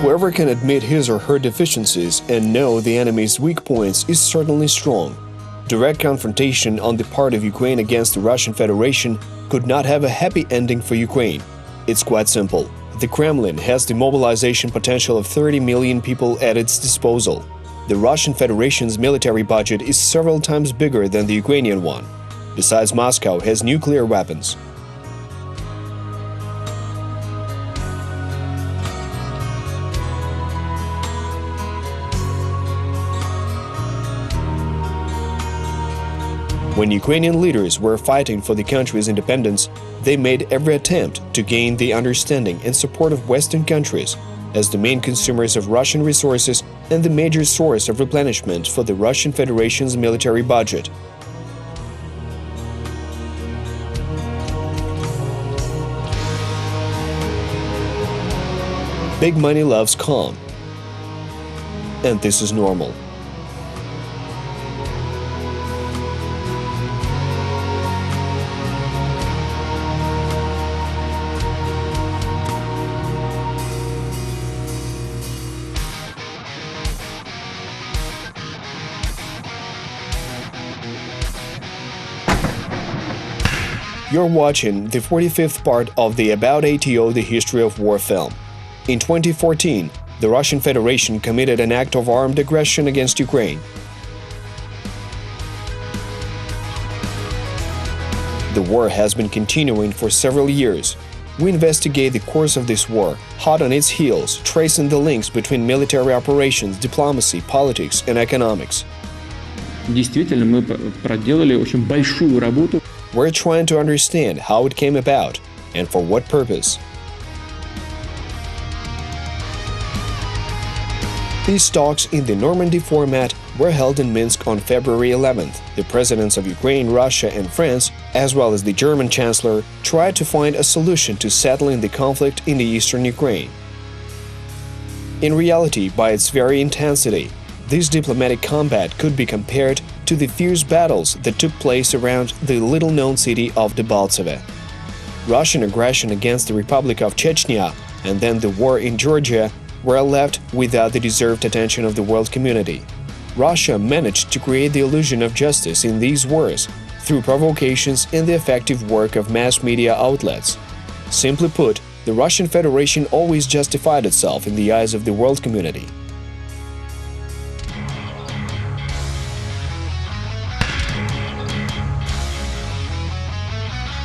Whoever can admit his or her deficiencies and know the enemy's weak points is certainly strong. Direct confrontation on the part of Ukraine against the Russian Federation could not have a happy ending for Ukraine. It's quite simple. The Kremlin has the mobilization potential of 30 million people at its disposal. The Russian Federation's military budget is several times bigger than the Ukrainian one. Besides, Moscow has nuclear weapons. When Ukrainian leaders were fighting for the country's independence, they made every attempt to gain the understanding and support of Western countries as the main consumers of Russian resources and the major source of replenishment for the Russian Federation's military budget. Big money loves calm, and this is normal. You're watching the 45th part of the About ATO The History of War film. In 2014, the Russian Federation committed an act of armed aggression against Ukraine. The war has been continuing for several years. We investigate the course of this war, hot on its heels, tracing the links between military operations, diplomacy, politics, and economics. Действительно, мы проделали очень большую работу. We're trying to understand how it came about and for what purpose. These talks in the Normandy format were held in Minsk on February 11th. The presidents of Ukraine, Russia, and France, as well as the German Chancellor, tried to find a solution to settling the conflict in the eastern Ukraine. In reality, by its very intensity, this diplomatic combat could be compared to the fierce battles that took place around the little-known city of Debaltseve. Russian aggression against the Republic of Chechnya and then the war in Georgia were left without the deserved attention of the world community. Russia managed to create the illusion of justice in these wars through provocations and the effective work of mass media outlets. Simply put, the Russian Federation always justified itself in the eyes of the world community.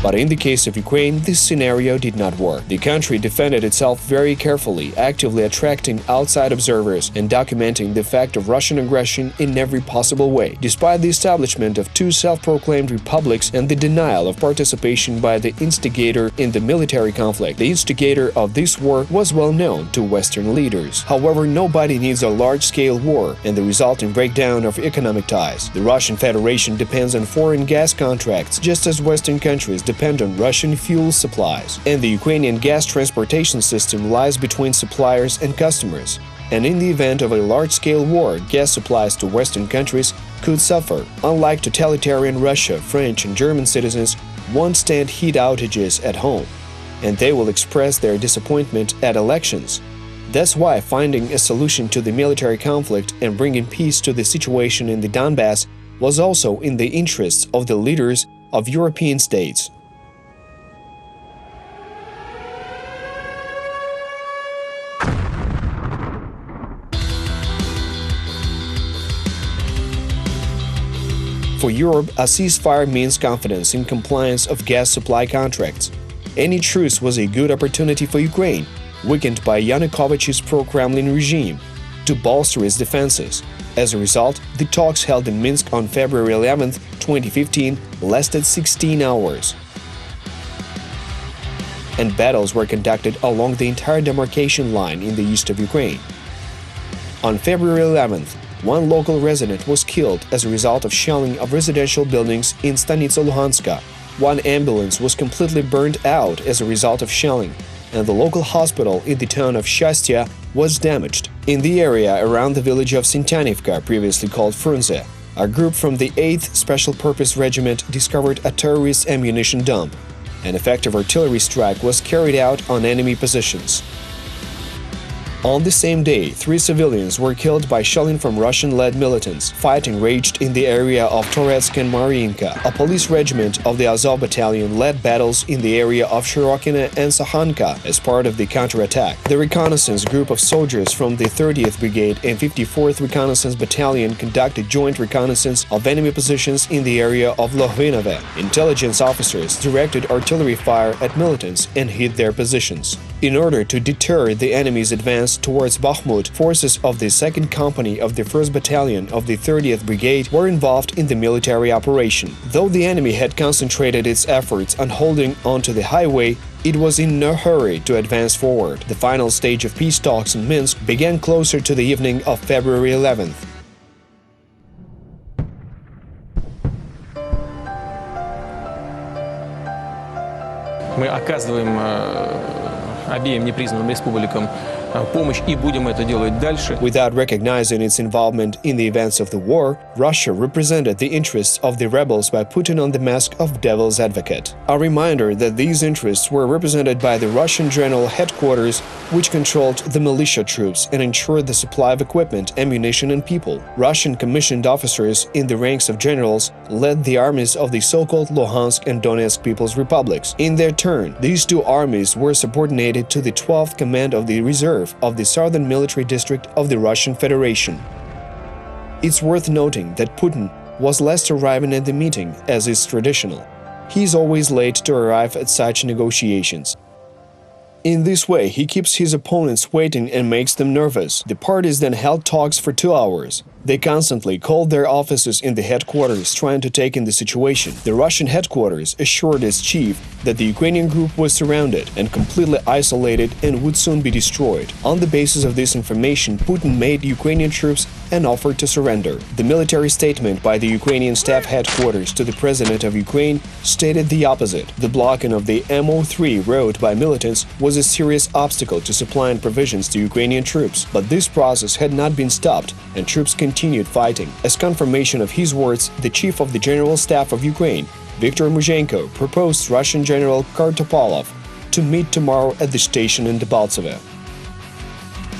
But in the case of Ukraine, this scenario did not work. The country defended itself very carefully, actively attracting outside observers and documenting the fact of Russian aggression in every possible way. Despite the establishment of two self-proclaimed republics and the denial of participation by the instigator in the military conflict, the instigator of this war was well known to Western leaders. However, nobody needs a large-scale war and the resulting breakdown of economic ties. The Russian Federation depends on foreign gas contracts, just as Western countries depend on Russian fuel supplies, and the Ukrainian gas transportation system lies between suppliers and customers. And in the event of a large-scale war, gas supplies to Western countries could suffer. Unlike totalitarian Russia, French and German citizens won't stand heat outages at home, and they will express their disappointment at elections. That's why finding a solution to the military conflict and bringing peace to the situation in the Donbass was also in the interests of the leaders of European states. For Europe, a ceasefire means confidence in compliance of gas supply contracts. Any truce was a good opportunity for Ukraine, weakened by Yanukovych's pro-Kremlin regime, to bolster its defenses. As a result, the talks held in Minsk on February 11, 2015, lasted 16 hours. And battles were conducted along the entire demarcation line in the east of Ukraine. On February 11th, one local resident was killed as a result of shelling of residential buildings in Stanitsa Luhanska. One ambulance was completely burned out as a result of shelling, and the local hospital in the town of Shastya was damaged. In the area around the village of Sintanivka, previously called Frunze, a group from the 8th Special Purpose Regiment discovered a terrorist ammunition dump. An effective artillery strike was carried out on enemy positions. On the same day, 3 civilians were killed by shelling from Russian-led militants. Fighting raged in the area of Toretsk and Mariinka. A police regiment of the Azov Battalion led battles in the area of Shirokina and Sakhanka as part of the counterattack. The reconnaissance group of soldiers from the 30th Brigade and 54th Reconnaissance Battalion conducted joint reconnaissance of enemy positions in the area of Lohvinove. Intelligence officers directed artillery fire at militants and hit their positions. In order to deter the enemy's advance towards Bakhmut, forces of the 2nd Company of the 1st Battalion of the 30th Brigade were involved in the military operation. Though the enemy had concentrated its efforts on holding onto the highway, it was in no hurry to advance forward. The final stage of peace talks in Minsk began closer to the evening of February 11th. Мы оказываем обеим непризнанным республикам помощь и будем это делать дальше. Without recognizing its involvement in the events of the war, Russia represented the interests of the rebels by putting on the mask of devil's advocate. A reminder that these interests were represented by the Russian General Headquarters, which controlled the militia troops and ensured the supply of equipment, ammunition and people. Russian commissioned officers in the ranks of generals led the armies of the so-called Luhansk and Donetsk People's Republics. In their turn, these 2 armies were subordinated to the 12th Command of the Reserve of the Southern Military District of the Russian Federation. It's worth noting that Putin was last arriving at the meeting, as is traditional. He's always late to arrive at such negotiations. In this way, he keeps his opponents waiting and makes them nervous. The parties then held talks for 2 hours. They constantly called their officers in the headquarters trying to take in the situation. The Russian headquarters assured its chief that the Ukrainian group was surrounded and completely isolated and would soon be destroyed. On the basis of this information, Putin made Ukrainian troops an offer to surrender. The military statement by the Ukrainian staff headquarters to the President of Ukraine stated the opposite. The blocking of the MO3 road by militants was a serious obstacle to supplying provisions to Ukrainian troops. But this process had not been stopped, and troops continued fighting. As confirmation of his words, the chief of the General Staff of Ukraine, Viktor Muzhenko, proposed Russian General Kartopolov to meet tomorrow at the station in Debaltseve.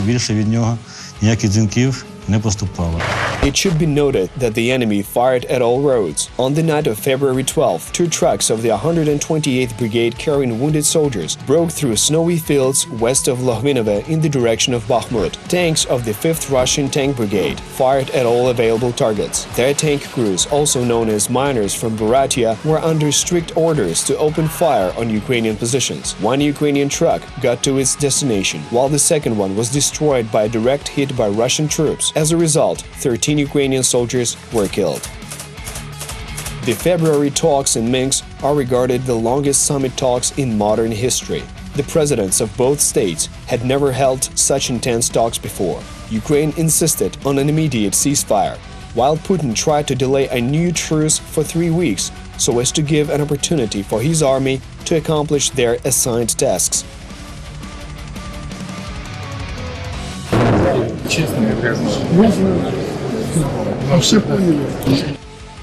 Більше від нього ніяких дзвінків не поступало. It should be noted that the enemy fired at all roads. On the night of February 12, 2 trucks of the 128th Brigade carrying wounded soldiers broke through snowy fields west of Lohvinove in the direction of Bakhmut. Tanks of the 5th Russian Tank Brigade fired at all available targets. Their tank crews, also known as miners from Buryatia, were under strict orders to open fire on Ukrainian positions. One Ukrainian truck got to its destination, while the second one was destroyed by a direct hit by Russian troops. As a result, 13 Ukrainian soldiers were killed. The February talks in Minsk are regarded the longest summit talks in modern history. The presidents of both states had never held such intense talks before. Ukraine insisted on an immediate ceasefire, while Putin tried to delay a new truce for 3 weeks so as to give an opportunity for his army to accomplish their assigned tasks.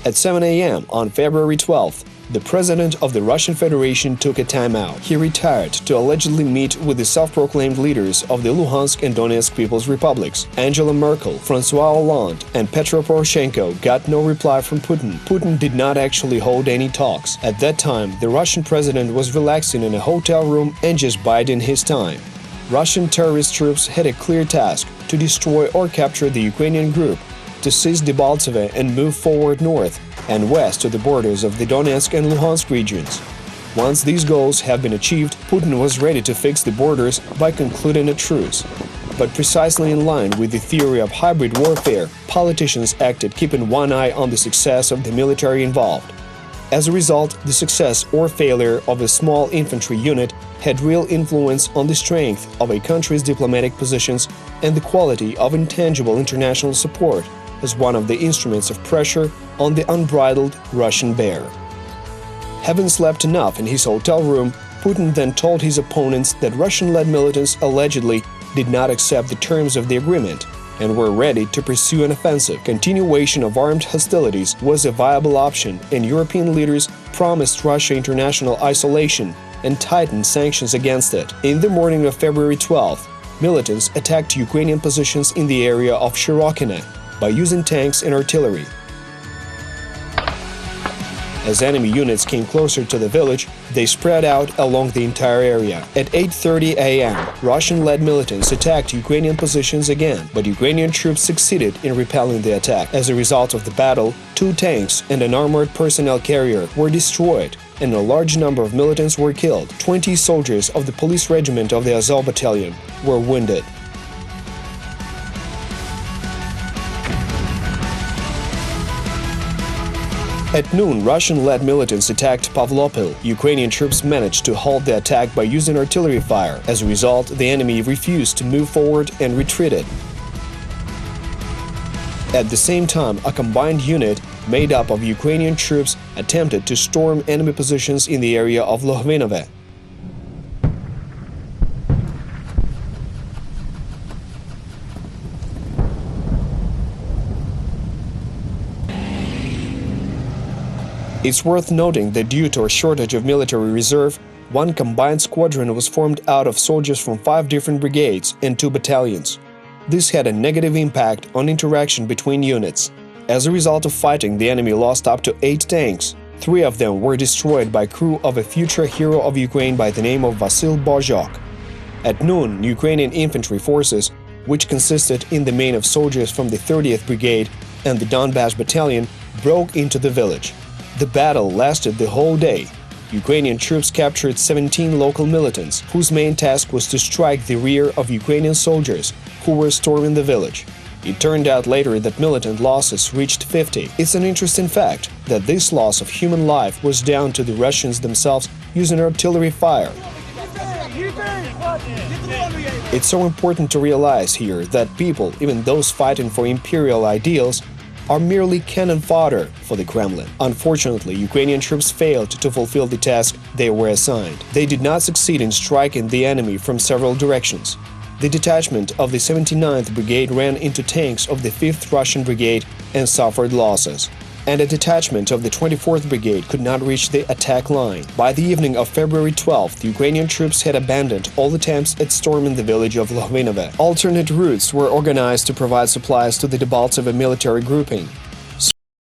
At 7 a.m. on February 12th, the president of the Russian Federation took a timeout. He retired to allegedly meet with the self-proclaimed leaders of the Luhansk and Donetsk People's Republics. Angela Merkel, Francois Hollande, and Petro Poroshenko got no reply from Putin. Putin did not actually hold any talks. At that time, the Russian president was relaxing in a hotel room and just biding his time. Russian terrorist troops had a clear task to destroy or capture the Ukrainian group, to seize Debaltseve and move forward north and west to the borders of the Donetsk and Luhansk regions. Once these goals have been achieved, Putin was ready to fix the borders by concluding a truce. But precisely in line with the theory of hybrid warfare, politicians acted keeping one eye on the success of the military involved. As a result, the success or failure of a small infantry unit had real influence on the strength of a country's diplomatic positions and the quality of intangible international support as one of the instruments of pressure on the unbridled Russian bear. Having slept enough in his hotel room, Putin then told his opponents that Russian-led militants allegedly did not accept the terms of the agreement and were ready to pursue an offensive. Continuation of armed hostilities was a viable option, and European leaders promised Russia international isolation and tightened sanctions against it. In the morning of February 12th, militants attacked Ukrainian positions in the area of Shirokine by using tanks and artillery. As enemy units came closer to the village, they spread out along the entire area. At 8:30 a.m., Russian-led militants attacked Ukrainian positions again, but Ukrainian troops succeeded in repelling the attack. As a result of the battle, 2 tanks and an armored personnel carrier were destroyed, and a large number of militants were killed. 20 soldiers of the police regiment of the Azov battalion were wounded. At noon, Russian-led militants attacked Pavlopil. Ukrainian troops managed to halt the attack by using artillery fire. As a result, the enemy refused to move forward and retreated. At the same time, a combined unit made up of Ukrainian troops attempted to storm enemy positions in the area of Lohvinove. It's worth noting that due to a shortage of military reserve, one combined squadron was formed out of soldiers from 5 different brigades and 2 battalions. This had a negative impact on interaction between units. As a result of fighting, the enemy lost up to 8 tanks. 3 of them were destroyed by crew of a future hero of Ukraine by the name of Vasil Bozhok. At noon, Ukrainian infantry forces, which consisted in the main of soldiers from the 30th Brigade and the Donbass Battalion, broke into the village. The battle lasted the whole day. Ukrainian troops captured 17 local militants, whose main task was to strike the rear of Ukrainian soldiers who were storming the village. It turned out later that militant losses reached 50. It's an interesting fact that this loss of human life was down to the Russians themselves using artillery fire. It's so important to realize here that people, even those fighting for imperial ideals, are merely cannon fodder for the Kremlin. Unfortunately, Ukrainian troops failed to fulfill the task they were assigned. They did not succeed in striking the enemy from several directions. The detachment of the 79th Brigade ran into tanks of the 5th Russian Brigade and suffered losses. And a detachment of the 24th Brigade could not reach the attack line. By the evening of February 12th, Ukrainian troops had abandoned all attempts at storming the village of Lohvinove. Alternate routes were organized to provide supplies to the Debaltseve military grouping.